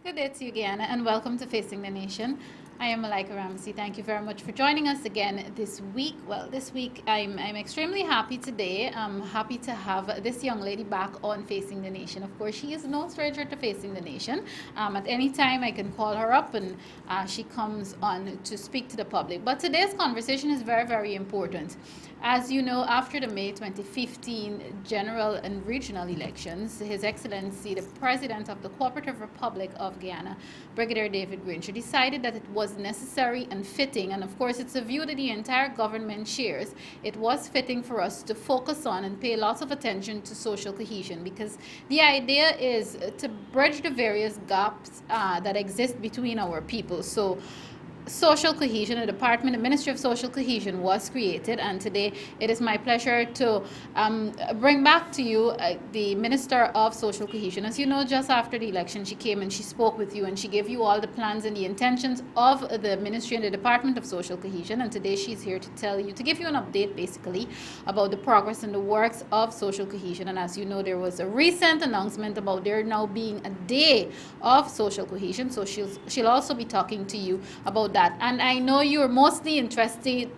Good day to you, Guyana, and welcome to Facing the Nation. I am Malika Ramsey. Thank you very much for joining us again this week. Well, this week I'm extremely happy today. I'm happy to have this young lady back on Facing the Nation. Of course, she is no stranger to Facing the Nation. At any time, I can call her up and she comes on to speak to the public. But today's conversation is very, very important. As you know, after the May 2015 general and regional elections, His Excellency, the President of the Cooperative Republic of Guyana, Brigadier David Granger, decided that it was necessary and fitting, and of course it's a view that the entire government shares, it was fitting for us to focus on and pay lots of attention to social cohesion, because the idea is to bridge the various gaps that exist between our people. So social cohesion, a department, the Ministry of Social Cohesion was created, and today it is my pleasure to bring back to you the Minister of Social Cohesion. As you know, just after the election, she came and she spoke with you and she gave you all the plans and the intentions of the Ministry and the Department of Social Cohesion, and today she's here to tell you, to give you an update basically about the progress and the works of social cohesion. And as you know, there was a recent announcement about there now being a day of social cohesion, so she'll also be talking to you about that. And I know you're mostly interested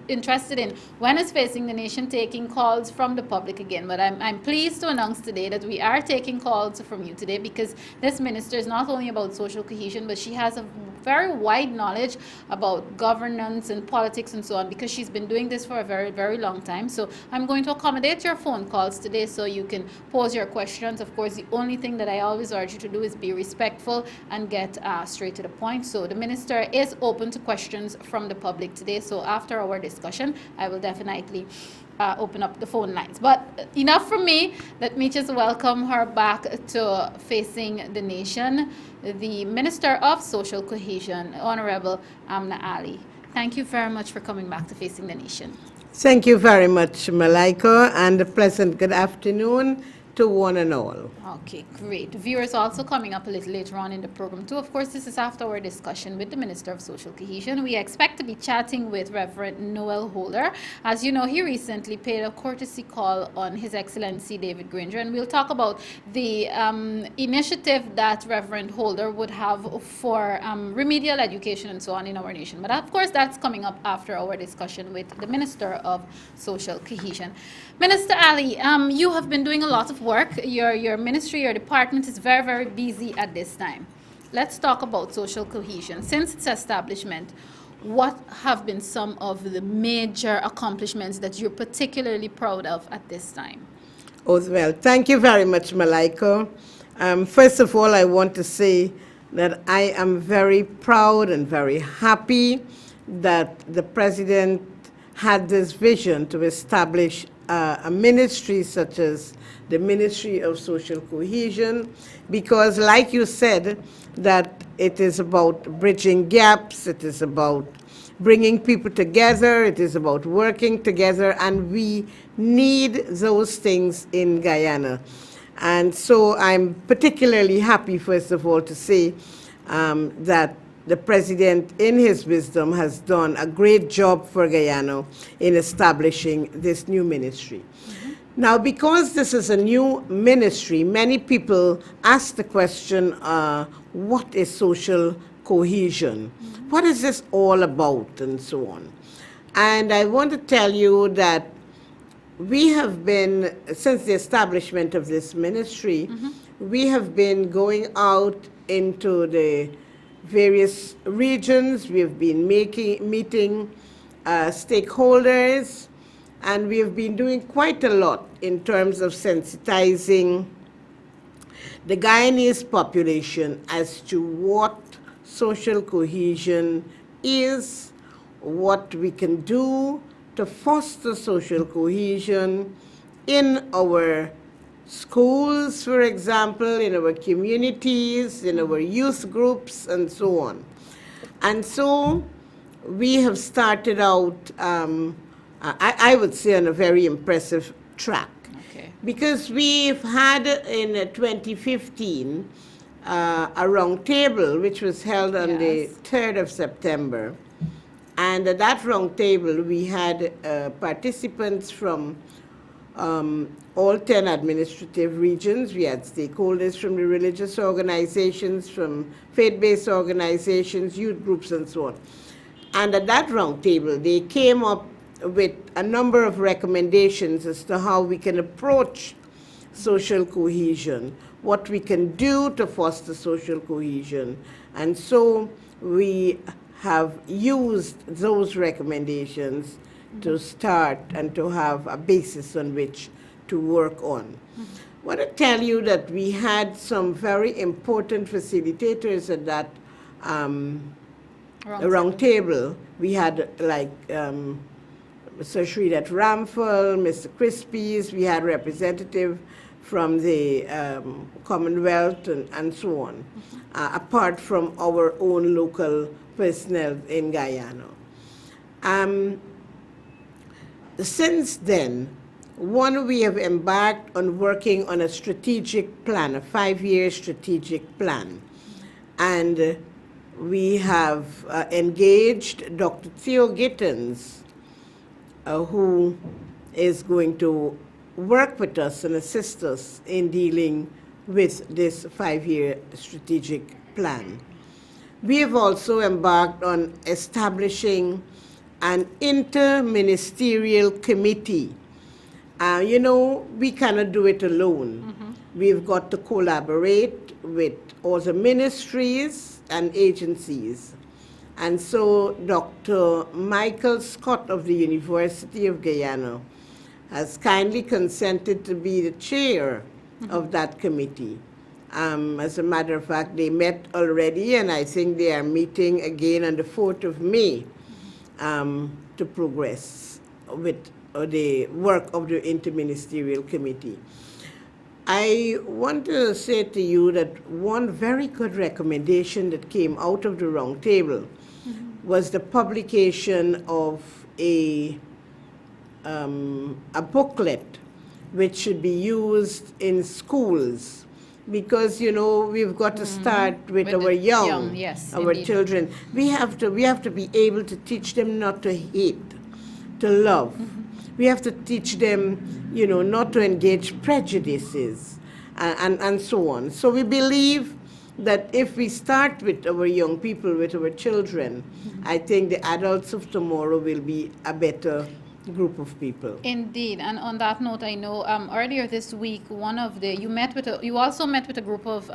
in when is Facing the Nation taking calls from the public again. But I'm pleased to announce today that we are taking calls from you today, because this minister is not only about social cohesion, but she has a very wide knowledge about governance and politics and so on, because she's been doing this for a very, very long time. So I'm going to accommodate your phone calls today so you can pose your questions. Of course, the only thing that I always urge you to do is be respectful and get straight to the point. So the minister is open to questions from the public today. So after our discussion, I will definitely open up the phone lines. But enough from me. Let me just welcome her back to Facing the Nation, the Minister of Social Cohesion, Honorable Amna Ali. Thank you very much for coming back to Facing the Nation. Thank you very much, Malika, and a pleasant good afternoon to one and all. Okay, great. Viewers also coming up a little later on in the program too. Of course, this is after our discussion with the Minister of Social Cohesion. We expect to be chatting with Reverend Noel Holder. As you know, he recently paid a courtesy call on His Excellency David Granger, and we'll talk about the initiative that Reverend Holder would have for remedial education and so on in our nation. But of course, that's coming up after our discussion with the Minister of Social Cohesion. Minister Ali, you have been doing a lot of work. Your ministry, your department is very, very busy at this time. Let's talk about social cohesion. Since its establishment, what have been some of the major accomplishments that you're particularly proud of at this time? Oh, well, thank you very much, Malika. First of all, I want to say that I am very proud and very happy that the President had this vision to establish a ministry such as the Ministry of Social Cohesion, because like you said, that it is about bridging gaps, it is about bringing people together, it is about working together, and we need those things in Guyana. And so I'm particularly happy, first of all, to say that the President, in his wisdom, has done a great job for Guyana in establishing this new ministry. Now, because this is a new ministry, many people ask the question, what is social cohesion? What is this all about, and so on? And I want to tell you that we have been, since the establishment of this ministry, we have been going out into the various regions. We have been meeting stakeholders, and we have been doing quite a lot in terms of sensitizing the Guyanese population as to what social cohesion is, what we can do to foster social cohesion in our schools, for example, in our communities, in our youth groups, and so on. And so we have started out, I would say, on a very impressive track. Okay. Because we've had in 2015 a round table which was held on the 3rd of September. And at that round table, we had participants from all 10 administrative regions. We had stakeholders from the religious organizations, from faith-based organizations, youth groups, and so on. And at that round table, they came up with a number of recommendations as to how we can approach social cohesion, what we can do to foster social cohesion. And so we have used those recommendations to start and to have a basis on which to work on. I want to tell you that we had some very important facilitators at that round table. We had like Mr. Sridat Ramphal, Mr. Crispies, we had representative from the Commonwealth and so on, apart from our own local personnel in Guyana. Since then, we have embarked on working on a strategic plan, a 5-year strategic plan. And we have engaged Dr. Theo Gittens, who is going to work with us and assist us in dealing with this 5-year strategic plan. We have also embarked on establishing an interministerial committee. We cannot do it alone. We've got to collaborate with all the ministries and agencies. And so Dr. Michael Scott of the University of Guyana has kindly consented to be the chair of that committee. As a matter of fact, they met already, and I think they are meeting again on the 4th of May to progress with the work of the Interministerial Committee. I want to say to you that one very good recommendation that came out of the round table was the publication of a booklet which should be used in schools, because we've got to start with our young, yes, our indeed. children. We have to be able to teach them not to hate, to love. We have to teach them, not to engage prejudices and so on. So we believe that if we start with our young people, with our children, I think the adults of tomorrow will be a better group of people. Indeed, and on that note, I know earlier this week, you also met with a group of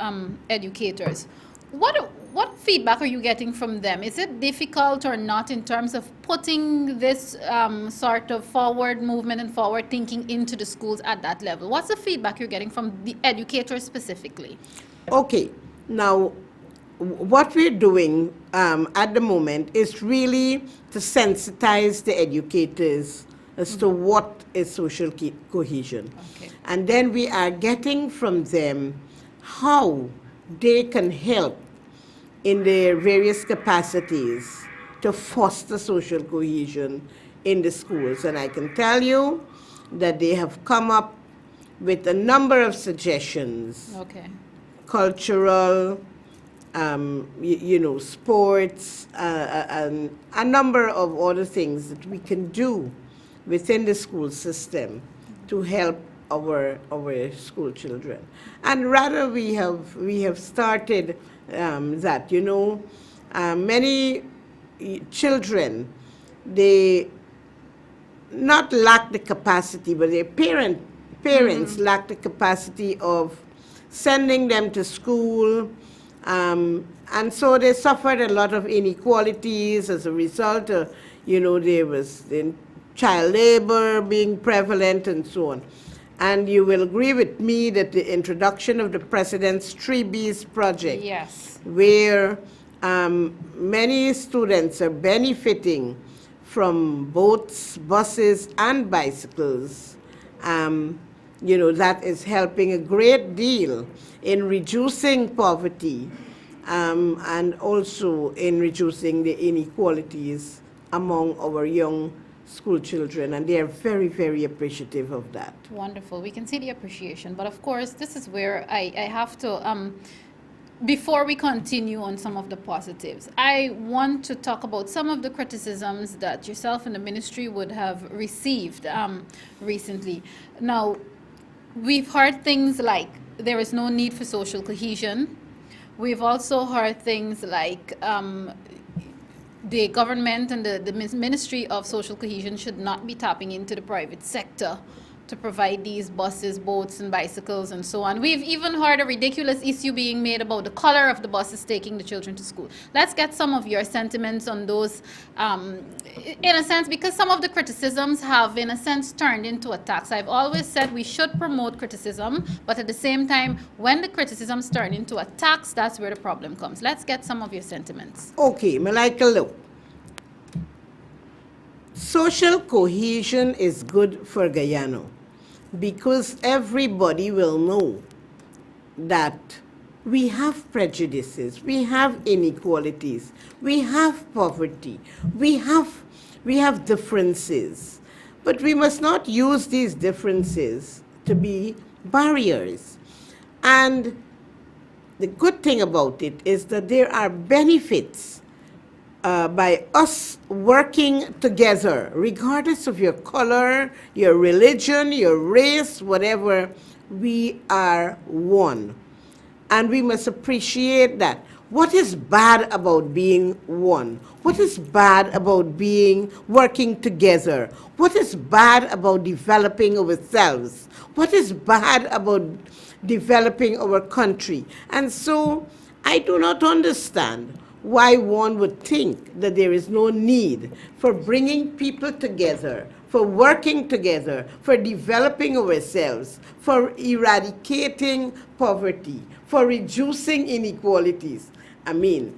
educators. What feedback are you getting from them? Is it difficult or not in terms of putting this sort of forward movement and forward thinking into the schools at that level? What's the feedback you're getting from the educators specifically? Okay, now what we're doing at the moment is really to sensitize the educators as to what is social cohesion. Okay. And then we are getting from them how they can help in their various capacities to foster social cohesion in the schools. And I can tell you that they have come up with a number of suggestions. Okay. Cultural, sports, and a number of other things that we can do within the school system to help our school children. And rather we have started that, many children, they not lack the capacity, but their parents lack the capacity of sending them to school, and so they suffered a lot of inequalities as a result. There was child labor being prevalent and so on. And you will agree with me that the introduction of the President's 3Bs project, Yes. where many students are benefiting from boats, buses, and bicycles, that is helping a great deal in reducing poverty and also in reducing the inequalities among our young school children, and they are very, very appreciative of that. Wonderful. We can see the appreciation, but of course, this is where I have to before we continue on some of the positives, I want to talk about some of the criticisms that yourself and the ministry would have received recently. Now, we've heard things like there is no need for social cohesion. We've also heard things like the government and the Ministry of Social Cohesion should not be tapping into the private sector to provide these buses, boats, and bicycles, and so on. We've even heard a ridiculous issue being made about the color of the buses taking the children to school. Let's get some of your sentiments on those, in a sense, because some of the criticisms have, in a sense, turned into attacks. I've always said we should promote criticism, but at the same time, when the criticisms turn into attacks, that's where the problem comes. Let's get some of your sentiments. Okay, Malika, look. Social cohesion is good for Guyana because everybody will know that we have prejudices, we have inequalities, we have poverty, we have differences. But we must not use these differences to be barriers. And the good thing about it is that there are benefits by us working together, regardless of your color, your religion, your race, whatever, we are one. And we must appreciate that. What is bad about being one? What is bad about working together? What is bad about developing ourselves? What is bad about developing our country? And so I do not understand why one would think that there is no need for bringing people together, for working together, for developing ourselves, for eradicating poverty, for reducing inequalities. I mean,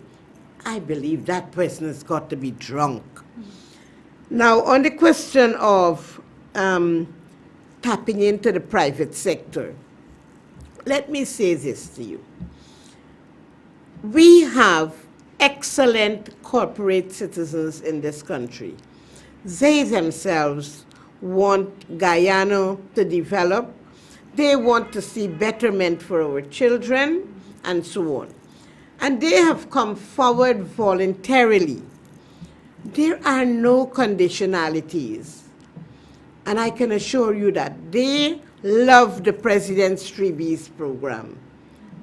I believe that person has got to be drunk. Now, on the question of tapping into the private sector, let me say this to you. We have excellent corporate citizens in this country. They themselves want Guyana to develop. They want to see betterment for our children and so on. And they have come forward voluntarily. There are no conditionalities. And I can assure you that they love the President's 3Bs program.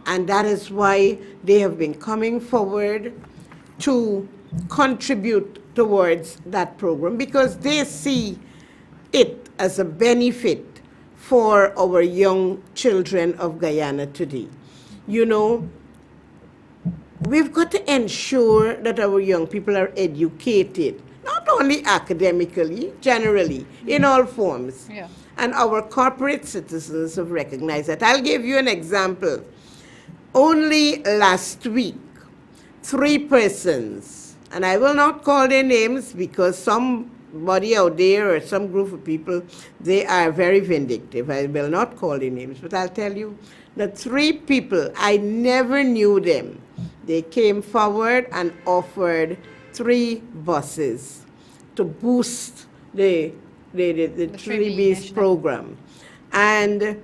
And that is why they have been coming forward to contribute towards that program, because they see it as a benefit for our young children of Guyana today. You know, we've got to ensure that our young people are educated, not only academically, generally, in all forms. Yeah. And our corporate citizens have recognized that. I'll give you an example. Only last week, 3 persons, and I will not call their names because somebody out there or some group of people, they are very vindictive. I will not call their names, but I'll tell you that 3 people, I never knew them. They came forward and offered 3 buses to boost the 3Bs program. And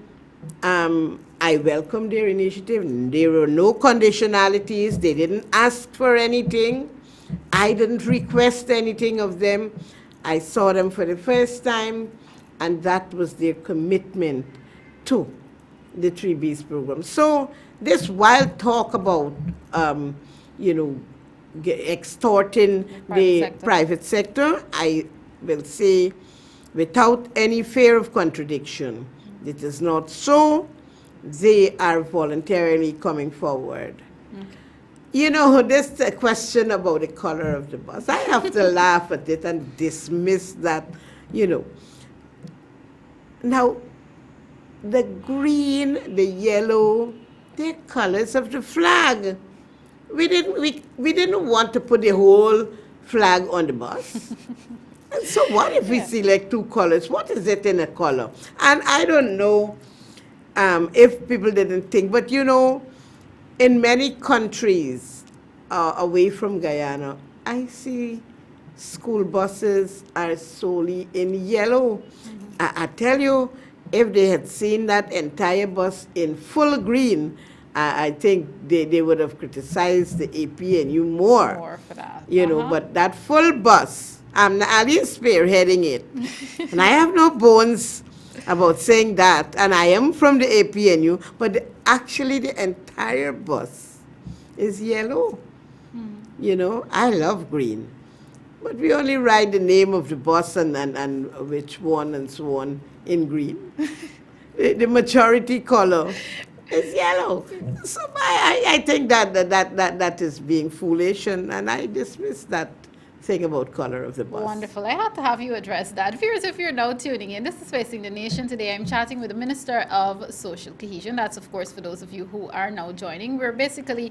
I welcome their initiative. There were no conditionalities. They didn't ask for anything. I didn't request anything of them. I saw them for the first time, and that was their commitment to the 3Bs program. So this wild talk about, extorting the private sector, I will say without any fear of contradiction, it is not so. They are voluntarily coming forward. Okay. You know, this question about the color of the bus, I have to laugh at it and dismiss that, Now, the green, the yellow, they're colors of the flag. We didn't want to put the whole flag on the bus. And so what if we select 2 colors? What is it in a color? And I don't know if people didn't think, but in many countries away from Guyana, I see school buses are solely in yellow. I tell you, if they had seen that entire bus in full green, I think they would have criticized the APNU more, More for that. but that full bus, Amna Ali is spearheading it. And I have no bones about saying that, and I am from the APNU, but actually the entire bus is yellow. I love green. But we only write the name of the bus and which one and so on in green. The majority color is yellow. So I think that is being foolish, and I dismiss that thing about color of the bus. Wonderful. I had to have you address that. Viewers, if you're now tuning in, this is Facing the Nation. Today I'm chatting with the Minister of Social Cohesion. That's, of course, for those of you who are now joining. We're basically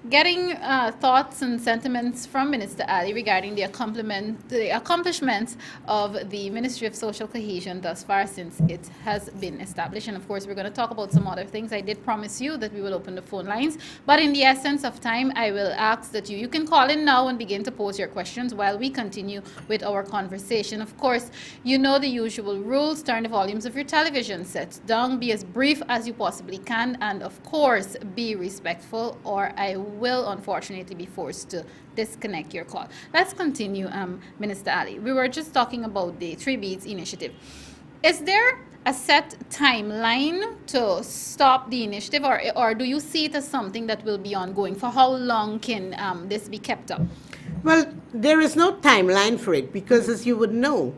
getting thoughts and sentiments from Minister Ali regarding the accomplishments of the Ministry of Social Cohesion thus far since it has been established. And, of course, we're going to talk about some other things. I did promise you that we will open the phone lines. But in the essence of time, I will ask that you can call in now and begin to pose your questions while we continue with our conversation. Of course, you know the usual rules. Turn the volumes of your television sets down, be as brief as you possibly can, and of course, be respectful, or I will unfortunately be forced to disconnect your call. Let's continue, Minister Ali. We were just talking about the 3 Beats initiative. Is there a set timeline to stop the initiative, or do you see it as something that will be ongoing? For how long can this be kept up? Well, there is no timeline for it because, as you would know,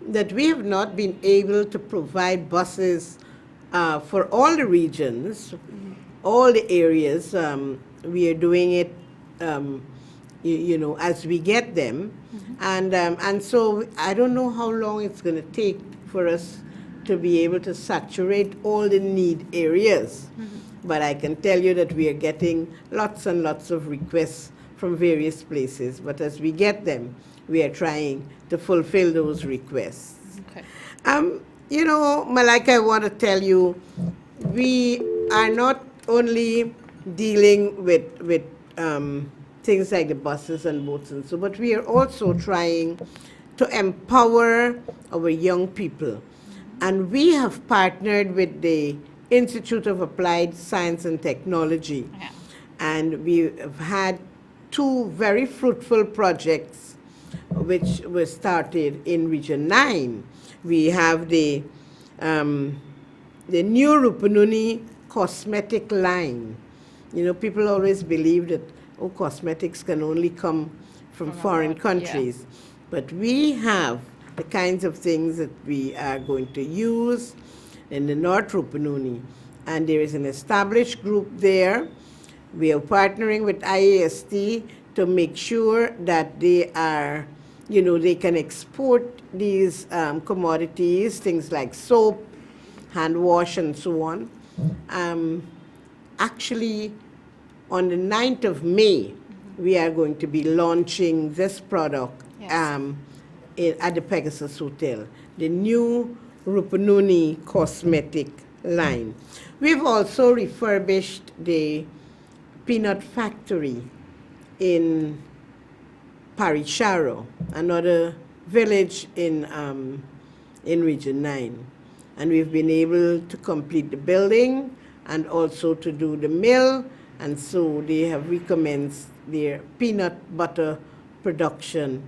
that we have not been able to provide buses for all the regions, all the areas. We are doing it, as we get them, and so I don't know how long it's going to take for us to be able to saturate all the need areas. But I can tell you that we are getting lots and lots of requests from various places, but as we get them, we are trying to fulfill those requests. Okay. Malika, I want to tell you, we are not only dealing with things like the buses and boats and so, but we are also trying to empower our young people. And we have partnered with the Institute of Applied Science and Technology, and we have had 2 very fruitful projects which were started in Region 9. We have the new Rupununi cosmetic line. People always believe that, cosmetics can only come from foreign countries. But we have the kinds of things that we are going to use in the North Rupununi. And there is an established group there. We are partnering with IAST to make sure that they are, they can export these commodities, things like soap, hand wash, and so on. Actually, on the 9th of May, we are going to be launching this product at the Pegasus Hotel, the new Rupununi cosmetic line. We've also refurbished the peanut factory in Parisharo, another village in Region 9. And we've been able to complete the building and also to do the mill, and so they have recommenced their peanut butter production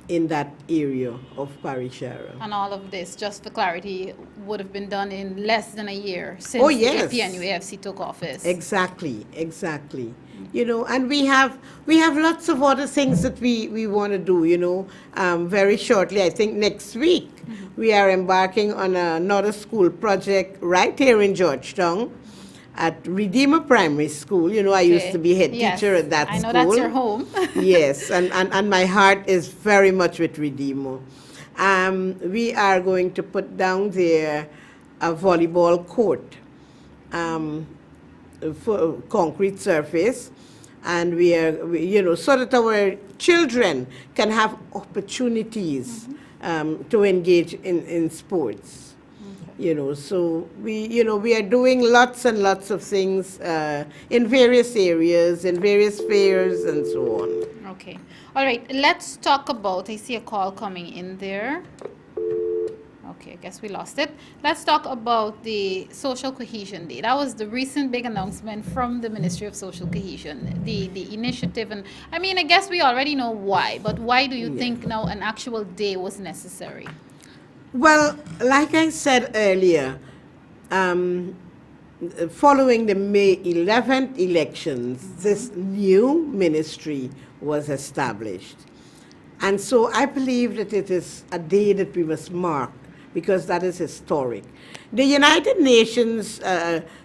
in that area of Parisharo. And all of this, just for clarity, would have been done in less than a year since Oh, yes. the APNU-AFC took office. Exactly. And we have lots of other things that we want to do, very shortly. I think next week we are embarking on another school project right here in Georgetown at Redeemer Primary School. I used to be head teacher at that school. I know that's your home. Yes, and my heart is very much with Redeemer. We are going to put down there a volleyball court, for concrete surface, and we are, so that our children can have opportunities to engage in sports. So we are doing lots and lots of things in various areas, in various fairs, and so on. Okay. All right. Let's talk about, I see a call coming in there. Okay, I guess we lost it. Let's talk about the Social Cohesion Day. That was the recent big announcement from the Ministry of Social Cohesion, the initiative. And I mean, I guess we already know why, but why do you Yeah. think now an actual day was necessary? Well, like I said earlier, um, following the May 11th elections, this new ministry was established. And so I believe that it is a day that we must mark because that is historic. The United Nations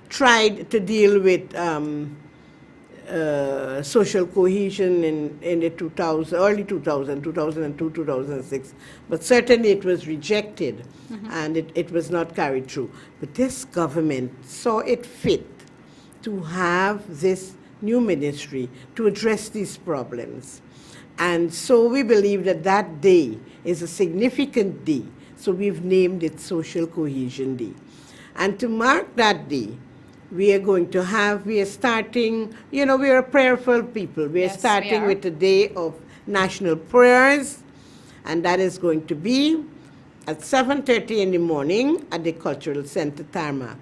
tried to deal with social cohesion in the 2000, early 2000, 2002, 2006, but certainly it was rejected and it was not carried through. But this government saw it fit to have this new ministry to address these problems. And so we believe that that day is a significant day. So we've named it Social Cohesion Day. And to mark that day, we are starting, we are a prayerful people. We are Yes, we starting are. with a day of national prayers, and that is going to be at 7:30 in the morning at the Cultural Center Tarmac.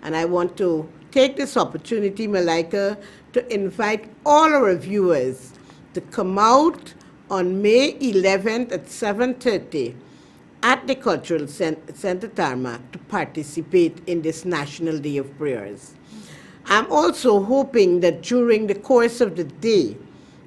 And I want to take this opportunity, Malika, to invite all our viewers to come out on May 11th at 7:30 at the Cultural Center Tarmac to participate in this National Day of Prayers. I'm also hoping that during the course of the day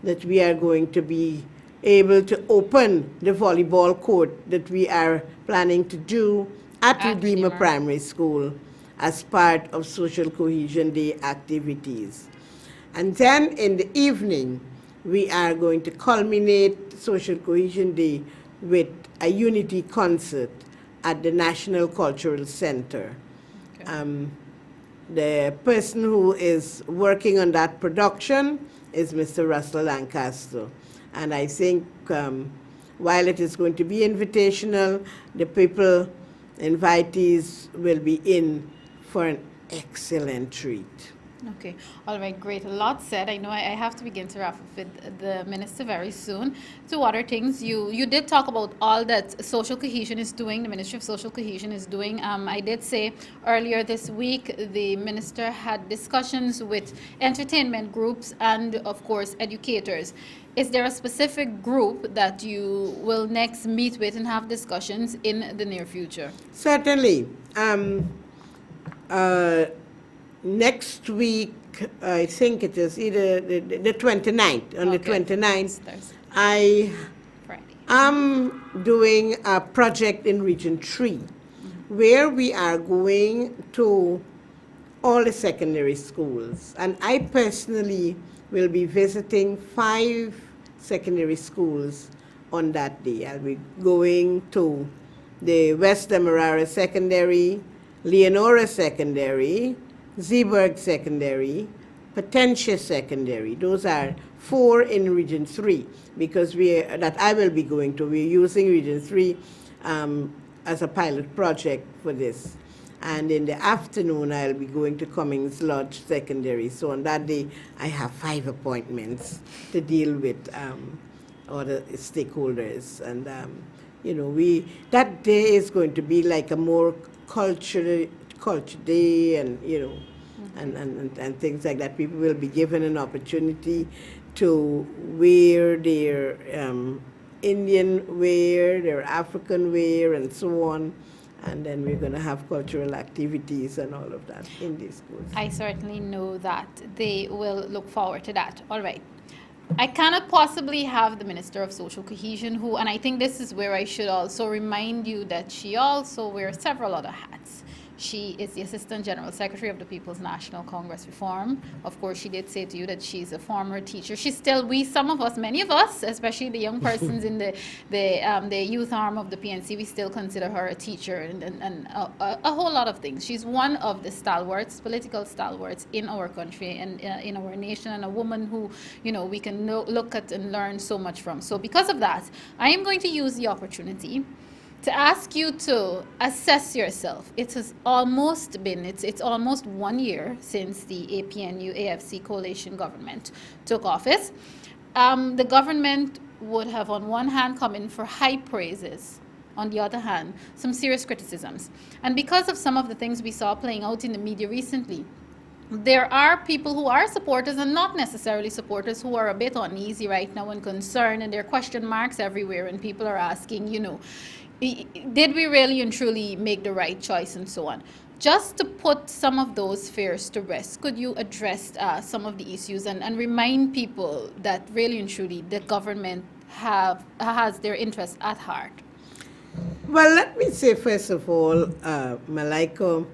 that we are going to be able to open the volleyball court that we are planning to do at At Redeemer Redeemer. Primary School as part of Social Cohesion Day activities. And then in the evening, we are going to culminate Social Cohesion Day with a unity concert at the National Cultural Center. Okay. The person who is working on that production is Mr. Russell Lancaster. And I think while it is going to be invitational, the people, invitees, will be in for an excellent treat. Okay, all right, great. A lot said. I know I have to begin to wrap up with the minister very soon. Two other things. You did talk about all that social cohesion is doing, the Ministry of Social Cohesion is doing. I did say earlier this week the minister had discussions with entertainment groups and, of course, educators. Is there a specific group that you will next meet with and have discussions in the near future? Certainly. Uh, Next week, I think it is either the 29th, on the Okay. 29th, Thursday, I Friday. am doing a project in Region 3 where we are going to all the secondary schools. And I personally will be visiting 5 secondary schools on that day. I'll be going to the West Demerara Secondary, Leonora Secondary, Zeeburg Secondary, Potentia Secondary. Those are 4 in Region 3 because that I will be going to. We're using Region 3 as a pilot project for this. And in the afternoon, I'll be going to Cummings Lodge Secondary. So on that day, I have 5 appointments to deal with other stakeholders. And, that day is going to be like a more culture day and, and things like that. People will be given an opportunity to wear their Indian wear, their African wear, and so on. And then we're going to have cultural activities and all of that in these schools. I certainly know that they will look forward to that. All right. I cannot possibly have the Minister of Social Cohesion who, and I think this is where I should also remind you that she also wears several other hats. She is the Assistant General Secretary of the People's National Congress Reform. Of course, she did say to you that she's a former teacher. She's still, some of us, many of us, especially the young persons in the youth arm of the PNC, we still consider her a teacher and a whole lot of things. She's one of the stalwarts, political stalwarts in our country and in our nation, and a woman who, we can look at and learn so much from. So because of that, I am going to use the opportunity to ask you to assess yourself. It has almost been, it's almost 1 year since the APNU AFC coalition government took office. The government would have on one hand come in for high praises on the other hand, some serious criticisms. And because of some of the things we saw playing out in the media recently, there are people who are supporters and not necessarily supporters who are a bit uneasy right now and concerned, and there are question marks everywhere, and people are asking, did we really and truly make the right choice and so on. Just to put some of those fears to rest, could you address some of the issues and remind people that really and truly the government has their interests at heart? Well, let me say, first of all, Malika,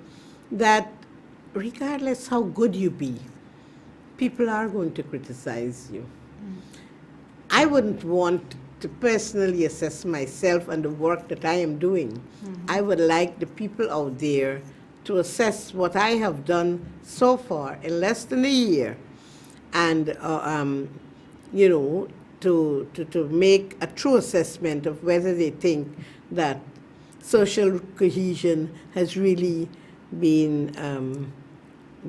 that regardless how good you be, people are going to criticize you. I wouldn't want to personally assess myself and the work that I am doing. I would like the people out there to assess what I have done so far in less than a year, and to make a true assessment of whether they think that social cohesion has really been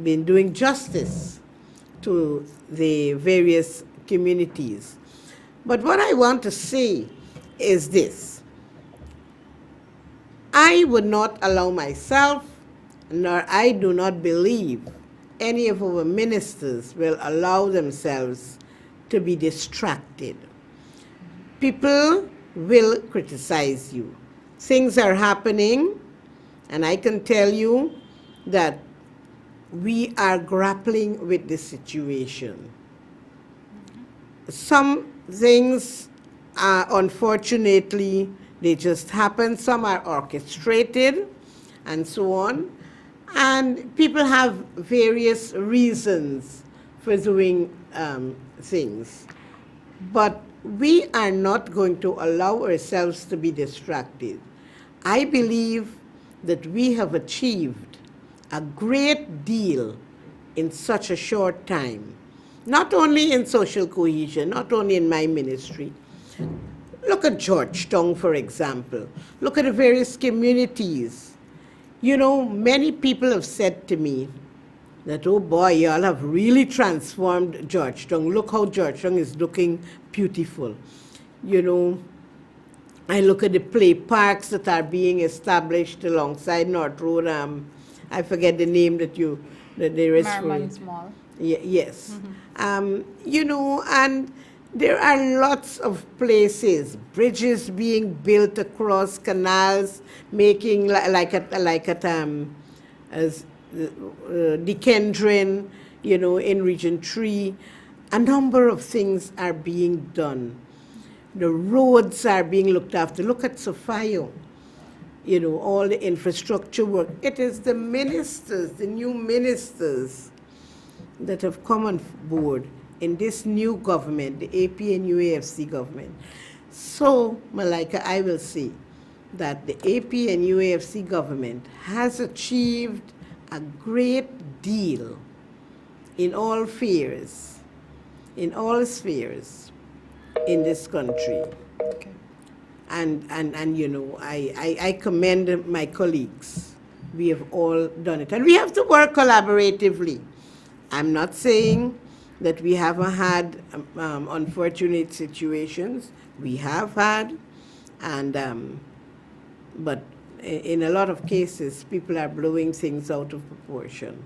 doing justice to the various communities. But what I want to say is this: I would not allow myself, nor I do not believe any of our ministers will allow themselves to be distracted. People will criticize you. Things are happening, and I can tell you that we are grappling with this situation. Some things are, unfortunately, they just happen. Some are orchestrated and so on. And people have various reasons for doing things. But we are not going to allow ourselves to be distracted. I believe that we have achieved a great deal in such a short time, not only in social cohesion, not only in my ministry. Look at Georgetown, for example. Look at the various communities. Many people have said to me that, oh boy, y'all have really transformed Georgetown. Look how Georgetown is looking beautiful. I look at the play parks that are being established alongside North Road. I forget the name that there is for it. Merman's Mall. Yes. And there are lots of places, bridges being built across canals, making like at Dekendron, in Region 3. A number of things are being done. The roads are being looked after. Look at Sophia, all the infrastructure work. It is the ministers, the new ministers that have come on board in this new government, the AP and UAFC government. So, Malika, I will say that the AP and UAFC government has achieved a great deal in all spheres, in this country. Okay. And I commend my colleagues. We have all done it. And we have to work collaboratively. I'm not saying that we haven't had unfortunate situations. We have had, but in a lot of cases, people are blowing things out of proportion.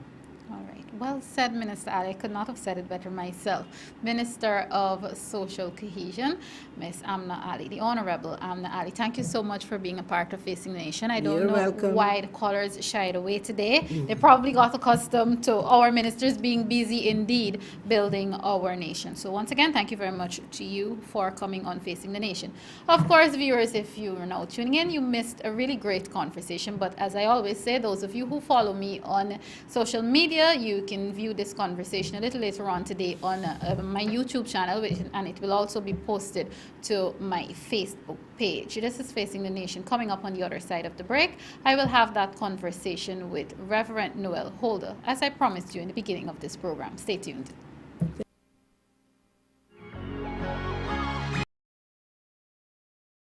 All right. Well said, Minister Ali. I could not have said it better myself. Minister of Social Cohesion, Miss Amna Ali, the Honorable Amna Ali. Thank you so much for being a part of Facing the Nation. I don't know welcome. Why the callers shied away today. They probably got accustomed to our ministers being busy indeed building our nation. So once again, thank you very much to you for coming on Facing the Nation. Of course, viewers, if you are now tuning in, you missed a really great conversation. But as I always say, those of you who follow me on social media, you can view this conversation a little later on today on my YouTube channel, and it will also be posted to my Facebook page. This is Facing the Nation. Coming up on the other side of the break, I will have that conversation with Reverend Noel Holder, as I promised you in the beginning of this program. Stay tuned.